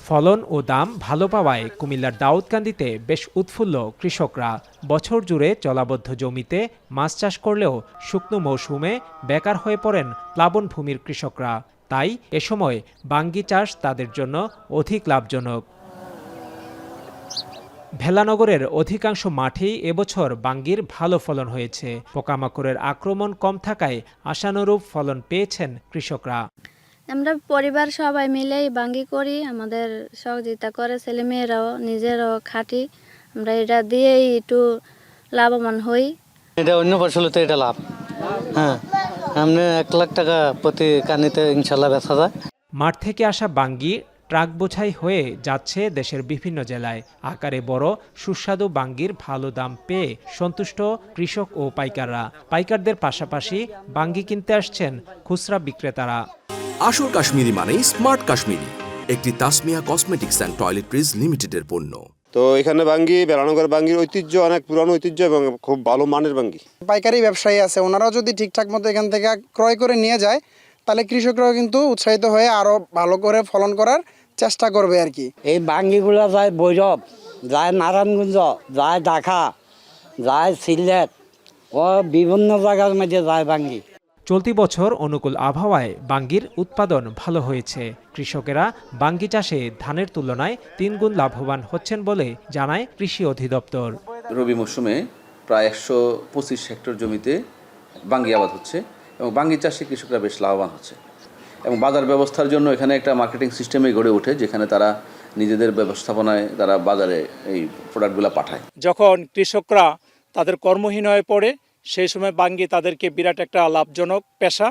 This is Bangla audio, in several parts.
ফলন ও দাম ভালো পাওয়ায় কুমিল্লার দাউদকান্দিতে বেশ উৎফুল্ল কৃষকরা। বছর জুড়ে জলাবদ্ধ জমিতে মাছ চাষ করলেও শুকনো মৌসুমে বেকার হয়ে পড়েন প্লাবনভূমির কৃষকরা। তাই এ সময় বাঙ্গি চাষ তাদের জন্য অধিক লাভজনক। ভেলানগরের অধিকাংশ মাঠেই এবছর বাঙ্গির ভালো ফলন হয়েছে। পোকামাকড়ের আক্রমণ কম থাকায় আশানুরূপ ফলন পেয়েছেন কৃষকরা। আমরা পরিবার সবাই মিলেই বাঙ্গি করি, আমাদের সহযোগিতা করে ছেলেমেয়েরাও, নিজেরাও খাটি। আমরা এটা দিয়েই একটু লাভবান হই। এটা অন্য ফসলে তো এটা লাভ। হ্যাঁ, আমরা 1 লাখ টাকা প্রতি কানিতে ইনশাল্লাহ বেচা যায়। মাঠ থেকে আসা বাঙ্গি ট্রাক বোঝাই হয়ে যাচ্ছে দেশের বিভিন্ন জেলায়। আকারে বড় সুস্বাদু বাঙ্গির ভালো দাম পেয়ে সন্তুষ্ট কৃষক ও পাইকাররা। পাইকারদের পাশাপাশি বাঙ্গি কিনতে আসছেন খুচরা বিক্রেতারা। আসল কাশ্মীরি মানেই স্মার্ট কাশ্মীরি, একটি তাসমিয়া কসমেটিক্স অ্যান্ড টয়লেট্রিজ লিমিটেডের পণ্য। তো এখানে বাঙ্গি, বেলানগর বাঙ্গির ঐতিহ্য অনেক পুরানো ঐতিহ্য এবং খুব ভালো মানের বাঙ্গি। পাইকারি ব্যবসায়ী আছে, ওনারাও যদি ঠিকঠাক মতো এখান থেকে ক্রয় করে নিয়ে যায়, তাহলে কৃষকরাও কিন্তু উৎসাহিত হয়ে আরো ভালো করে ফলন করার চেষ্টা করবে আর কি। এই বাঙ্গিগুলো যায় ভৈরব, যায় নারায়ণগঞ্জ, যায় ঢাকা, যায় সিলেট ও বিভিন্ন জায়গার মধ্যে যায় বাঙ্গি। চলতি বছর অনুকূল আবহাওয়ায় বাঙ্গির উৎপাদন ভালো হয়েছে। কৃষকেরা বাঙ্গি চাষে ধানের তুলনায় 3 গুণ লাভবান হচ্ছেন বলে জানায় কৃষি অধিদপ্তর। রবি মৌসুমে প্রায় 125 হেক্টর জমিতে বাঙ্গি আবাদ হচ্ছে এবং বাঙ্গি চাষে কৃষকরা বেশ লাভবান হচ্ছে এবং বাজার ব্যবস্থার জন্য এখানে একটা মার্কেটিং সিস্টেমে গড়ে ওঠে, যেখানে তারা নিজেদের ব্যবস্থাপনায় তারা বাজারে এই প্রোডাক্টগুলো পাঠায়। যখন কৃষকরা তাদের কর্মহীন হয়ে পড়ে, সেই সময় বাঙ্গি তাদেরকে বিরাট একটা লাভজনক পেশা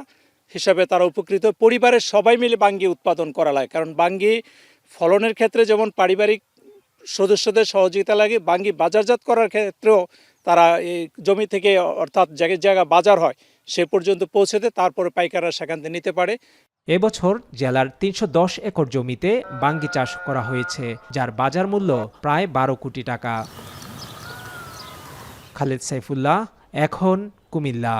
হিসাবে তারা উপকৃত। পরিবারের সবাই মিলে বাঙ্গি উৎপাদন করা লাগে, কারণ বাঙ্গি ফলনের ক্ষেত্রে যেমন পারিবারিক সদস্যদের সহযোগিতা লাগে, বাঙ্গি বাজারজাত করার ক্ষেত্রেও তারা এই জমি থেকে, অর্থাৎ জায়গা বাজার হয় সে পর্যন্ত পৌঁছেতে তারপরে পাইকাররা সেখান থেকে নিতে পারে। এবছর জেলার 310 একর জমিতে বাঙ্গি চাষ করা হয়েছে, যার বাজার মূল্য প্রায় 12 কোটি টাকা। খালেদ সাইফুল্লাহ, এখন কুমিল্লা।